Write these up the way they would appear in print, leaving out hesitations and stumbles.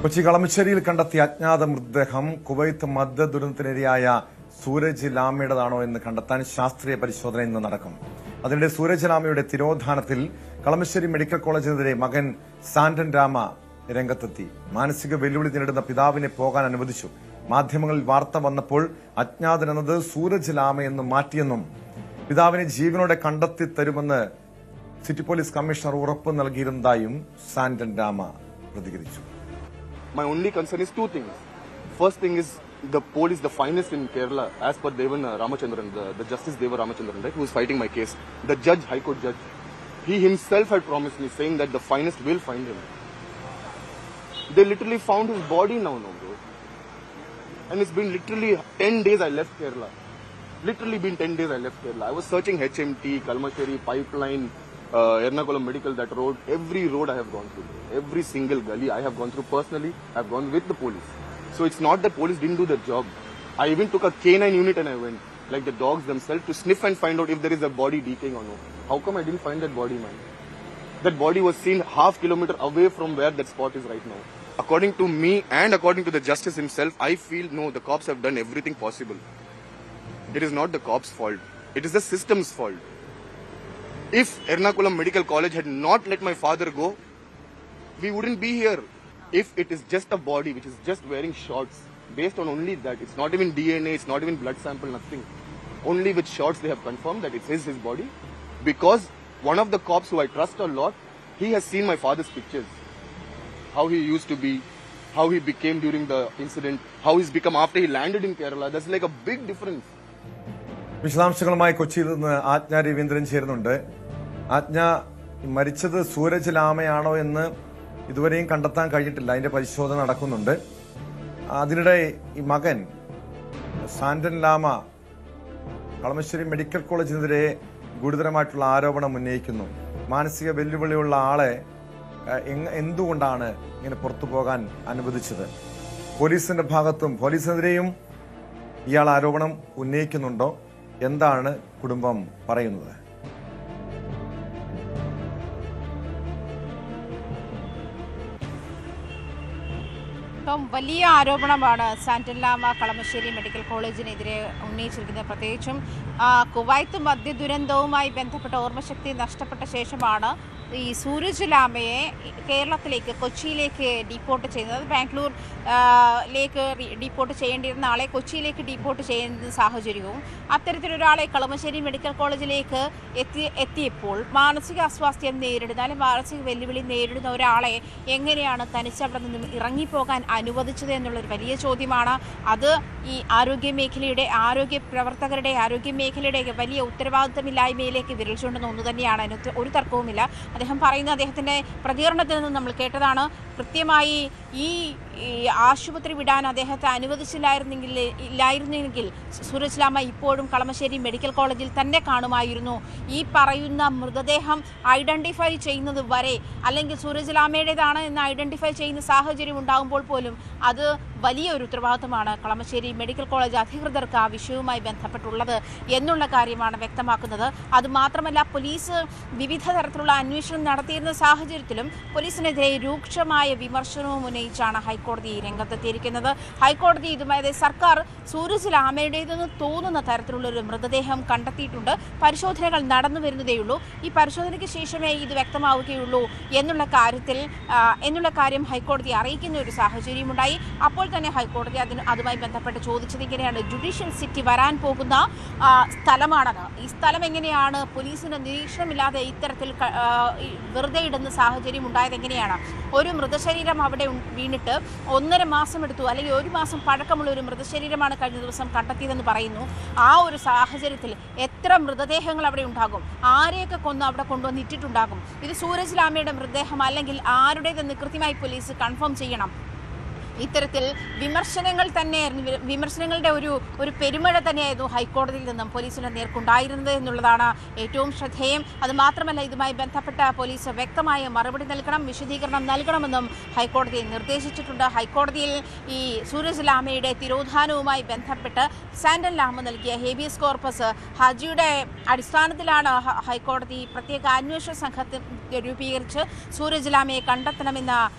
കൊച്ചി കളമശ്ശേരിയിൽ കണ്ടെത്തിയ അജ്ഞാത മൃതദേഹം കുവൈത്ത് മദ്യ ദുരന്തത്തിനിരയായ സൂരജ് ലാമയുടേതാണോ എന്ന് കണ്ടെത്താൻ ശാസ്ത്രീയ പരിശോധന ഇന്ന് നടക്കും. അതിനിടെ സൂരജ് ലാമയുടെ തിരോധാനത്തിൽ കളമശ്ശേരി മെഡിക്കൽ കോളേജിനെതിരെ മകൻ സാന്റൻ രാമ രംഗത്തെത്തി. മാനസിക വെല്ലുവിളി നേരിടുന്ന പിതാവിനെ പോകാൻ അനുവദിച്ചു. മാധ്യമങ്ങളിൽ വാർത്ത വന്നപ്പോൾ അജ്ഞാതനെന്നത് സൂരജ് ലാമയെന്ന് മാറ്റിയെന്നും പിതാവിനെ ജീവനോടെ കണ്ടെത്തി തരുമെന്ന് സിറ്റി പോലീസ് കമ്മീഷണർ ഉറപ്പ് നൽകിയിരുന്നതായും സാന്റൻ രാമ പ്രതികരിച്ചു. My only concern is two things. First thing is the police, the finest in Kerala, as per Devan Ramachandran, the Justice Deva Ramachandran, right, who is fighting my case. The judge, High Court judge, he himself had promised me, saying that the finest will find him. They literally found his body now, no bro. And it's been literally 10 days I left Kerala. Literally been 10 days I left Kerala. I was searching HMT, Kalmasheri, Pipeline, Ernakulam Medical, that road, every road I have gone through, every single gully I have gone through personally, I have gone with the police. So it's not that police didn't do their job. I even took a canine unit and I went, like the dogs themselves, to sniff and find out if there is a body decaying or no. How come I didn't find that body, man? That body was seen half kilometer away from where that spot is right now. According to me and according to the justice himself, I feel no, the cops have done everything possible. It is not the cops' fault. It is the system's fault. If Ernakulam Medical College had not let my father go, we wouldn't be here. If it is just a body which is just wearing shorts, based on only that, it's not even DNA, it's not even blood sample, nothing. Only with shorts they have confirmed that it is his body. Because one of the cops who I trust a lot, he has seen my father's pictures. How he used to be, how he became during the incident, how he's become after he landed in Kerala. That's like a big difference. വിശദാംശങ്ങളുമായി കൊച്ചിയിൽ നിന്ന് ആജ്ഞ രവീന്ദ്രൻ ചേരുന്നുണ്ട്. ആജ്ഞ, മരിച്ചത് സൂരജ് ലാമയാണോ എന്ന് ഇതുവരെയും കണ്ടെത്താൻ കഴിഞ്ഞിട്ടില്ല. അതിന്റെ പരിശോധന നടക്കുന്നുണ്ട്. അതിനിടെ ഈ മകൻ സാന്റൻ ലാമ കളമശ്ശേരി മെഡിക്കൽ കോളേജിനെതിരെ ഗുരുതരമായിട്ടുള്ള ആരോപണം ഉന്നയിക്കുന്നു. മാനസിക വെല്ലുവിളിയുള്ള ആളെ എന്തുകൊണ്ടാണ് ഇങ്ങനെ പുറത്തു പോകാൻ അനുവദിച്ചത്? പോലീസിന്റെ ഭാഗത്തും പോലീസിനെതിരെയും ഇയാൾ ആരോപണം ഉന്നയിക്കുന്നുണ്ടോ? എന്താണ് കുടുംബം പറയുന്നത്? വലിയ ആരോപണമാണ് സാന്റൻ ലാമ കളമശ്ശേരി മെഡിക്കൽ കോളേജിനെതിരെ ഉന്നയിച്ചിരിക്കുന്നത്. പ്രത്യേകിച്ചും കുവൈത്ത് മദ്യ ദുരന്തവുമായി ബന്ധപ്പെട്ട ഓർമ്മശക്തി നഷ്ടപ്പെട്ട ശേഷമാണ് ഈ സൂരജ് ലാമയെ കേരളത്തിലേക്ക്, കൊച്ചിയിലേക്ക് ഡീപ്പോർട്ട് ചെയ്യുന്നത്. ബാംഗ്ലൂരിലേക്ക് ഡീപ്പോർട്ട് ചെയ്യേണ്ടിയിരുന്ന ആളെ കൊച്ചിയിലേക്ക് ഡീപ്പോർട്ട് ചെയ്യുന്ന സാഹചര്യവും അത്തരത്തിലൊരാളെ കളമശ്ശേരി മെഡിക്കൽ കോളേജിലേക്ക് എത്തിയപ്പോൾ മാനസിക അസ്വാസ്ഥ്യം നേരിടുന്ന, അല്ലെങ്കിൽ മാനസിക വെല്ലുവിളി നേരിടുന്ന ഒരാളെ എങ്ങനെയാണ് തനിച്ചവിടെ നിന്നും ഇറങ്ങിപ്പോകാൻ അനുവദിച്ചത് എന്നുള്ളൊരു വലിയ ചോദ്യമാണ്. അത് ഈ ആരോഗ്യ പ്രവർത്തകരുടെ ആരോഗ്യ മേഖലയുടെ വലിയ ഉത്തരവാദിത്തമില്ലായ്മയിലേക്ക് വിരൽ ചൂണ്ടുന്ന ഒന്ന് തന്നെയാണ്. അതിനകത്ത് ഒരു തർക്കവുമില്ല. അദ്ദേഹം പറയുന്ന അദ്ദേഹത്തിൻ്റെ പ്രതികരണത്തിൽ നിന്ന് നമ്മൾ കേട്ടതാണ്. കൃത്യമായി ഈ ആശുപത്രി വിടാൻ അദ്ദേഹത്തെ അനുവദിച്ചില്ലായിരുന്നെങ്കിൽ സൂരജ് ലാമ ഇപ്പോഴും കളമശ്ശേരി മെഡിക്കൽ കോളേജിൽ തന്നെ കാണുമായിരുന്നു. ഈ പറയുന്ന മൃതദേഹം ഐഡന്റിഫൈ ചെയ്യുന്നത് വരെ, അല്ലെങ്കിൽ സൂരജ് ലാമയുടേതാണ് എന്ന് ഐഡന്റിഫൈ ചെയ്യുന്ന സാഹചര്യം ഉണ്ടാകുമ്പോൾ പോലും അത് വലിയൊരു ഉത്തരവാദിത്തമാണ് കളമശ്ശേരി മെഡിക്കൽ കോളേജ് അധികൃതർക്ക് ആ വിഷയവുമായി ബന്ധപ്പെട്ടുള്ളത് എന്നുള്ള കാര്യമാണ് വ്യക്തമാക്കുന്നത്. അതുമാത്രമല്ല, പോലീസ് വിവിധ തരത്തിലുള്ള അന്വേഷണം നടത്തിയിരുന്ന സാഹചര്യത്തിലും പോലീസിനെതിരെ രൂക്ഷമായ വിമർശനവും ഉന്നയിച്ചാണ് ഹൈക്കോടതി രംഗത്തെത്തിയിരിക്കുന്നത്. ഹൈക്കോടതി ഇതുമായി സർക്കാർ സൂരജ് ലാമയുടേതെന്ന് തോന്നുന്ന തരത്തിലുള്ളൊരു മൃതദേഹം കണ്ടെത്തിയിട്ടുണ്ട്. പരിശോധനകൾ നടന്നു വരുന്നതേയുള്ളൂ. ഈ പരിശോധനയ്ക്ക് ശേഷമേ ഇത് വ്യക്തമാവുകയുള്ളൂ എന്നുള്ള കാര്യം ഹൈക്കോടതി അറിയിക്കുന്ന ഒരു സാഹചര്യമുണ്ടായി. അപ്പോൾ തന്നെ ഹൈക്കോടതി അതുമായി ബന്ധപ്പെട്ട് ചോദിച്ചത് ഇങ്ങനെയാണ്: ജുഡീഷ്യൽ സിറ്റി വരാൻ പോകുന്ന സ്ഥലമാണത്. ഈ സ്ഥലം എങ്ങനെയാണ് പോലീസിന് നിരീക്ഷണമില്ലാതെ ഇത്തരത്തിൽ വെറുതെ ഇടുന്ന സാഹചര്യം ഉണ്ടായത്? എങ്ങനെയാണ് ഒരു മൃതശരീരം അവിടെ വീണിട്ട് 1.5 മാസം എടുത്തു, അല്ലെങ്കിൽ 1 മാസം പഴക്കമുള്ള ഒരു മൃതശരീരമാണ് കഴിഞ്ഞ ദിവസം കണ്ടെത്തിയതെന്ന് പറയുന്നു. ആ ഒരു സാഹചര്യത്തിൽ എത്ര മൃതദേഹങ്ങൾ അവിടെ ഉണ്ടാകും? ആരെയൊക്കെ കൊന്ന് അവിടെ കൊണ്ടുവന്ന് ഇട്ടിട്ടുണ്ടാകും? ഇത് സൂരജ് ലാമയുടെ മൃതദേഹം അല്ലെങ്കിൽ ആരുടേതെന്ന് കൃത്യമായി പോലീസ് കൺഫേം ചെയ്യണം. ഇത്തരത്തിൽ വിമർശനങ്ങളുടെ ഒരു പെരുമഴ തന്നെയായിരുന്നു ഹൈക്കോടതിയിൽ നിന്നും പോലീസിന്റെ നേർക്കുണ്ടായിരുന്നത് എന്നുള്ളതാണ് ഏറ്റവും ശ്രദ്ധേയം. അതുമാത്രമല്ല, ഇതുമായി ബന്ധപ്പെട്ട പോലീസ് വ്യക്തമായ മറുപടി നൽകണം, വിശദീകരണം നൽകണമെന്നും ഹൈക്കോടതി നിർദ്ദേശിച്ചിട്ടുണ്ട്. ഹൈക്കോടതിയിൽ ഈ സൂരജ് ലാമയുടെ തിരോധാനവുമായി ബന്ധപ്പെട്ട് സാന്റൻ ലാമ നൽകിയ ഹേബിയസ് കോർപ്പസ് ഹർജിയുടെ അടിസ്ഥാനത്തിലാണ് ഹൈക്കോടതി പ്രത്യേക അന്വേഷണ സംഘത്തെ രൂപീകരിച്ച് സൂരജ് ലാമയെ കണ്ടെത്തണമെന്ന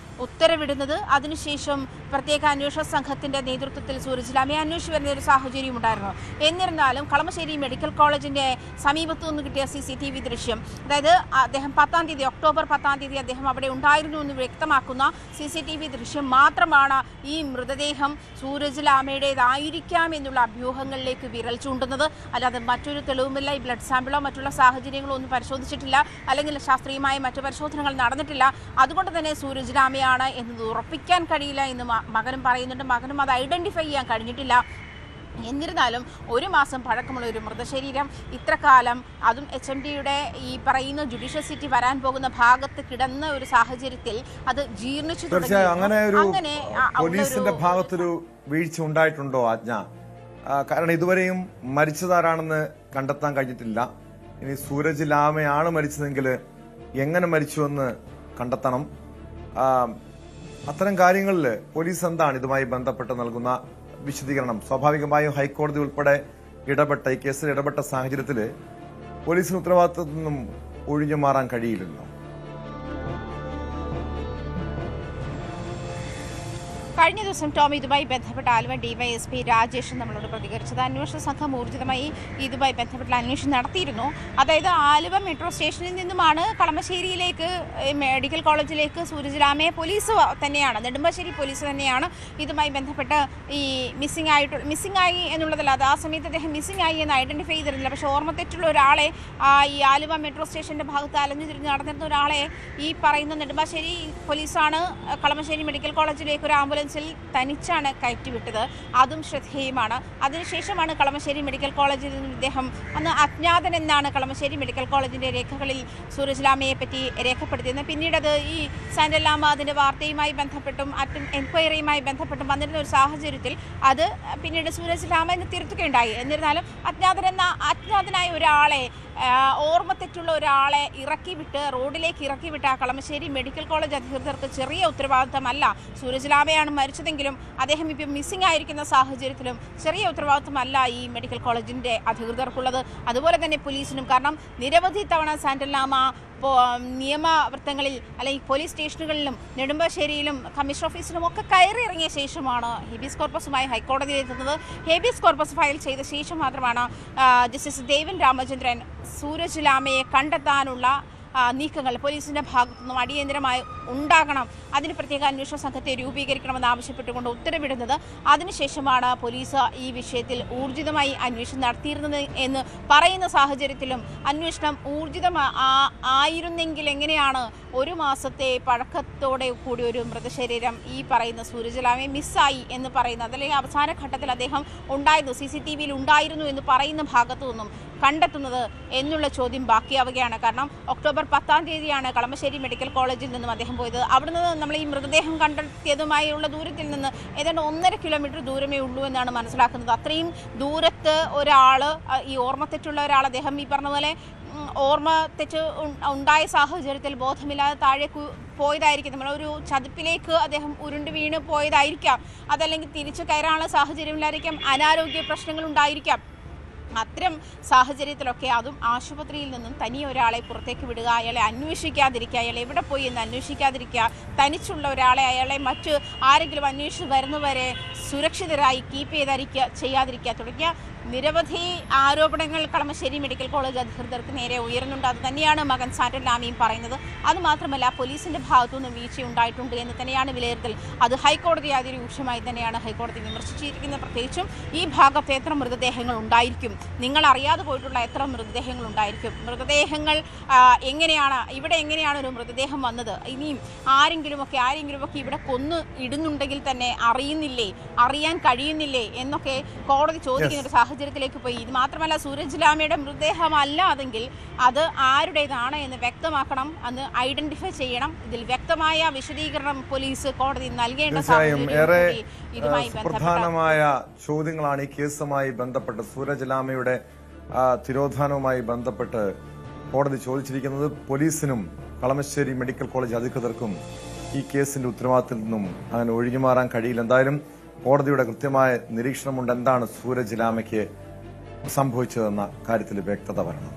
ഉത്തരവിടുന്നത്. അതിനുശേഷം പ്രത്യേക അന്വേഷണ സംഘത്തിന്റെ നേതൃത്വത്തിൽ സൂരജ് ലാമയെ അന്വേഷിച്ചു വരുന്ന ഒരു സാഹചര്യം ഉണ്ടായിരുന്നു. എന്നിരുന്നാലും കളമശ്ശേരി മെഡിക്കൽ കോളേജിന്റെ സമീപത്തു നിന്ന് കിട്ടിയ CCTV ദൃശ്യം, അതായത് അദ്ദേഹം ഒക്ടോബർ 10-ാം തീയതി അദ്ദേഹം അവിടെ ഉണ്ടായിരുന്നു എന്ന് വ്യക്തമാക്കുന്ന CCTV ദൃശ്യം മാത്രമാണ് ഈ മൃതദേഹം സൂരജ് ലാമയുടേതായിരിക്കാം എന്നുള്ള അഭ്യൂഹങ്ങളിലേക്ക് വിരൽ ചൂണ്ടുന്നത്. അല്ലാതെ മറ്റൊരു തെളിവുമില്ല. ഈ ബ്ലഡ് സാമ്പിളോ മറ്റുള്ള സാഹചര്യങ്ങളോ ഒന്നും പരിശോധിച്ചിട്ടില്ല, അല്ലെങ്കിൽ ശാസ്ത്രീയമായ മറ്റു പരിശോധനകൾ നടന്നിട്ടില്ല. അതുകൊണ്ട് തന്നെ സൂരജ് ലാമയാണ് എന്നത് ഉറപ്പിക്കാൻ കഴിയില്ല എന്ന് മകനും പറയുന്നുണ്ട്. മകനും അത് ഐഡന്റിഫൈ ചെയ്യാൻ കഴിഞ്ഞിട്ടില്ല. എന്നിരുന്നാലും 1 മാസം പഴക്കമുള്ള ഒരു മൃതശരീരം ഇത്ര കാലം, അതും HMDയുടെ ഈ പറയുന്ന ജുഡീഷ്യൽ സിറ്റി വരാൻ പോകുന്ന ഭാഗത്ത് കിടന്ന ഒരു സാഹചര്യത്തിൽ അത് ജീർണിച്ചു. അങ്ങനെ പോലീസിന്റെ ഭാഗത്തൊരു വീഴ്ച ഉണ്ടായിട്ടുണ്ടോ ആജ്ഞ? കാരണം ഇതുവരെയും മരിച്ചതാരാണെന്ന് കണ്ടെത്താൻ കഴിഞ്ഞിട്ടില്ല. ഇനി സൂരജ് ലാമയാണ് മരിച്ചതെങ്കിൽ എങ്ങനെ മരിച്ചുവെന്ന് കണ്ടെത്തണം. അത്തരം കാര്യങ്ങളിൽ പോലീസ് എന്താണ് ഇതുമായി ബന്ധപ്പെട്ട് നൽകുന്ന വിശദീകരണം? സ്വാഭാവികമായും ഹൈക്കോടതി ഉൾപ്പെടെ ഈ കേസിൽ ഇടപെട്ട സാഹചര്യത്തിൽ പോലീസിന് ഉത്തരവാദിത്തത്തിൽ നിന്നും ഒഴിഞ്ഞു മാറാൻ കഴിയില്ലല്ലോ. കഴിഞ്ഞ ദിവസം ടോം ഇതുമായി ബന്ധപ്പെട്ട ആലുവ DYSP രാജേഷ് നമ്മളോട് പ്രതികരിച്ചത്. അന്വേഷണ സംഘം ഊർജിതമായി ഇതുമായി ബന്ധപ്പെട്ട അന്വേഷണം നടത്തിയിരുന്നു. അതായത് ആലുവ മെട്രോ സ്റ്റേഷനിൽ നിന്നുമാണ് കളമശ്ശേരിയിലേക്ക് മെഡിക്കൽ കോളേജിലേക്ക് സൂരജ് ലാമയെ പോലീസ് തന്നെയാണ്, നെടുമ്പാശ്ശേരി പോലീസ് തന്നെയാണ് ഇതുമായി ബന്ധപ്പെട്ട് ഈ മിസ്സിംഗ് ആയി എന്നുള്ളതല്ലാതെ ആ സമയത്ത് അദ്ദേഹം മിസ്സിംഗ് ആയി എന്ന് ഐഡന്റിഫൈ ചെയ്തിരുന്നില്ല. പക്ഷേ ഓർമ്മ തെറ്റുള്ള ഒരാളെ, ഈ ആലുവ മെട്രോ സ്റ്റേഷന്റെ ഭാഗത്ത് അലഞ്ഞു തിരിഞ്ഞ് നടന്നിരുന്ന ഒരാളെ ഈ പറയുന്ന നെടുമ്പാശ്ശേരി പോലീസാണ് കളമശ്ശേരി മെഡിക്കൽ കോളേജിലേക്ക് ഒരു ആംബുലൻസിൽ തനിച്ചാണ് കയറ്റിവിട്ടത്. അതും ശ്രദ്ധേയമാണ്. അതിനുശേഷമാണ് കളമശ്ശേരി മെഡിക്കൽ കോളേജിൽ നിന്ന് ഇദ്ദേഹം അന്ന് അജ്ഞാതൻ എന്നാണ് കളമശ്ശേരി മെഡിക്കൽ കോളേജിന്റെ രേഖകളിൽ സൂരജ് ലാമയെ പറ്റി രേഖപ്പെടുത്തിയത്. പിന്നീട് അത് ഈ സാൻഡൽ ലാമ അതിന്റെ വാർത്തയുമായി ബന്ധപ്പെട്ടും എൻക്വയറിയുമായി ബന്ധപ്പെട്ടും വന്നിരുന്ന ഒരു സാഹചര്യത്തിൽ അത് പിന്നീട് സൂരജ് ലാമ എന്ന് തിരുത്തുകയുണ്ടായി. എന്നിരുന്നാലും അജ്ഞാതനായ ഒരാളെ, ഓർമ്മ തെറ്റുള്ള ഒരാളെ റോഡിലേക്ക് ഇറക്കിവിട്ട കളമശ്ശേരി മെഡിക്കൽ കോളേജ് അധികൃതർക്ക് ചെറിയ ഉത്തരവാദിത്തമല്ല. സൂരജ് ലാമയാണ് മരിച്ചതെങ്കിലും അദ്ദേഹം ഇപ്പം മിസ്സിംഗ് ആയിരിക്കുന്ന സാഹചര്യത്തിലും ചെറിയ ഉത്തരവാദിത്തമല്ല ഈ മെഡിക്കൽ കോളേജിന്റെ അധികൃതർക്കുള്ളത്. അതുപോലെ തന്നെ പോലീസിനും. കാരണം നിരവധി തവണ സാൻഡൽ ലാമ നിയമവൃത്തങ്ങളിൽ അല്ലെങ്കിൽ പോലീസ് സ്റ്റേഷനുകളിലും നെടുമ്പാശ്ശേരിയിലും കമ്മീഷണർ ഓഫീസിലും ഒക്കെ കയറി ഇറങ്ങിയ ശേഷമാണ് ഹേബിയസ് കോർപ്പസുമായി ഹൈക്കോടതിയിൽ എത്തുന്നത്. ഹേബിയസ് കോർപ്പസ് ഫയൽ ചെയ്ത ശേഷം മാത്രമാണ് ജസ്റ്റിസ് ദേവൻ രാമചന്ദ്രൻ സൂരജ് ലാമയെ കണ്ടെത്താനുള്ള നീക്കങ്ങൾ പോലീസിന്റെ ഭാഗത്തുനിന്നും അടിയന്തരമായി ഉണ്ടാകണം, അതിന് പ്രത്യേക അന്വേഷണ സംഘത്തെ രൂപീകരിക്കണമെന്ന് ആവശ്യപ്പെട്ടുകൊണ്ട് ഉത്തരവിടുന്നത്. അതിനുശേഷമാണ് പോലീസ് ഈ വിഷയത്തിൽ ഊർജിതമായി അന്വേഷണം നടത്തിയിരുന്നത് എന്ന് പറയുന്ന സാഹചര്യത്തിലും അന്വേഷണം ആയിരുന്നെങ്കിൽ എങ്ങനെയാണ് 1 മാസത്തെ പഴക്കത്തോടെ കൂടി ഒരു മൃതശരീരം ഈ പറയുന്ന സൂരജ് ലാമയെ മിസ്സായി എന്ന് പറയുന്നത്, അല്ലെങ്കിൽ അവസാന ഘട്ടത്തിൽ അദ്ദേഹം ഉണ്ടായിരുന്നു, CCTVയിൽ ഉണ്ടായിരുന്നു എന്ന് പറയുന്ന ഭാഗത്തു നിന്നും കണ്ടെത്തുന്നത് എന്നുള്ള ചോദ്യം ബാക്കിയാവുകയാണ്. കാരണം ഒക്ടോബർ 10-ാം തീയതിയാണ് കളമശ്ശേരി മെഡിക്കൽ കോളേജിൽ നിന്നും അദ്ദേഹം പോയത്. അവിടെ നിന്ന് നമ്മൾ ഈ മൃതദേഹം കണ്ടെത്തിയതുമായുള്ള ദൂരത്തിൽ നിന്ന് ഏതാണ്ട് 1.5 കിലോമീറ്റർ ദൂരമേ ഉള്ളൂ എന്നാണ് മനസ്സിലാക്കുന്നത്. അത്രയും ദൂരത്ത് ഒരാൾ, ഈ ഓർമ്മ തെറ്റുള്ള ഒരാൾ, അദ്ദേഹം ഈ പറഞ്ഞ പോലെ ഓർമ്മ തെറ്റ് ഉണ്ടായ സാഹചര്യത്തിൽ ബോധമില്ലാതെ താഴേക്ക് പോയതായിരിക്കും. നമ്മളൊരു ചതുപ്പിലേക്ക് അദ്ദേഹം ഉരുണ്ട് വീണ് പോയതായിരിക്കാം. അതല്ലെങ്കിൽ തിരിച്ചു കയറാനുള്ള സാഹചര്യമില്ലായിരിക്കാം, അനാരോഗ്യ പ്രശ്നങ്ങൾ ഉണ്ടായിരിക്കാം. അത്തരം സാഹചര്യത്തിലൊക്കെ അതും ആശുപത്രിയിൽ നിന്നും തനിയെ ഒരാളെ പുറത്തേക്ക് വിടുക, അയാളെ അന്വേഷിക്കാതിരിക്കുക, അയാൾ എവിടെ പോയി എന്ന് അന്വേഷിക്കാതിരിക്കുക, തനിച്ചുള്ള ഒരാളെ അയാളെ മറ്റ് ആരെങ്കിലും അന്വേഷിച്ച് വരുന്നവരെ സുരക്ഷിതരായി കീപ്പ് ചെയ്യാതിരിക്കുക തുടങ്ങിയ നിരവധി ആരോപണങ്ങൾ കളമശ്ശേരി മെഡിക്കൽ കോളേജ് അധികൃതർക്ക് നേരെ ഉയരുന്നുണ്ട്. അത് തന്നെയാണ് മകൻ സാൻഡൽ ലാമയും പറയുന്നത്. അതുമാത്രമല്ല പോലീസിന്റെ ഭാഗത്തുനിന്ന് വീഴ്ചയുണ്ടായിട്ടുണ്ട് എന്ന് തന്നെയാണ് വിലയിരുത്തൽ. അത് ഹൈക്കോടതി അതിരൂക്ഷമായി തന്നെയാണ് ഹൈക്കോടതി വിമർശിച്ചിരിക്കുന്നത്. പ്രത്യേകിച്ചും ഈ ഭാഗത്ത് എത്ര മൃതദേഹങ്ങൾ ഉണ്ടായിരിക്കും, നിങ്ങൾ അറിയാതെ പോയിട്ടുള്ള എത്ര മൃതദേഹങ്ങൾ ഉണ്ടായിരിക്കും, മൃതദേഹങ്ങൾ എങ്ങനെയാണ് ഒരു മൃതദേഹം വന്നത്, ഇനിയും ആരെങ്കിലുമൊക്കെ ഇവിടെ കൊന്നു ഇടുന്നുണ്ടെങ്കിൽ തന്നെ അറിയാൻ കഴിയുന്നില്ലേ എന്നൊക്കെ കോടതി ചോദിക്കുന്ന ഒരു സാഹചര്യത്തിലേക്ക് പോയി. ഇത് മാത്രമല്ല, സൂരജ് ലാമയുടെ മൃതദേഹമല്ല അതെങ്കിൽ അത് ആരുടേതാണ് എന്ന് വ്യക്തമാക്കണം, അത് ഐഡന്റിഫൈ ചെയ്യണം. ഇതിൽ വ്യക്തമായ വിശദീകരണം പോലീസ് കോടതി നൽകേണ്ട ഇതുമായി പ്രധാനമായ ചോദ്യങ്ങളാണ് ഈ കേസുമായി ബന്ധപ്പെട്ട്, സൂരജ് ലാമയുടെ തിരോധാനവുമായി ബന്ധപ്പെട്ട് കോടതി ചോദിച്ചിരിക്കുന്നത്. പോലീസിനും കളമശ്ശേരി മെഡിക്കൽ കോളേജ് അധികൃതർക്കും ഈ കേസിന്റെ ഉത്തരവാദിത്തത്തിൽ നിന്നും അങ്ങനെ ഒഴിഞ്ഞുമാറാൻ കഴിയില്ല. എന്തായാലും കോടതിയുടെ കൃത്യമായ നിരീക്ഷണമുണ്ട് എന്താണ് സൂരജ് ലാമയ്ക്ക് സംഭവിച്ചതെന്ന കാര്യത്തിൽ വ്യക്തത വരണം.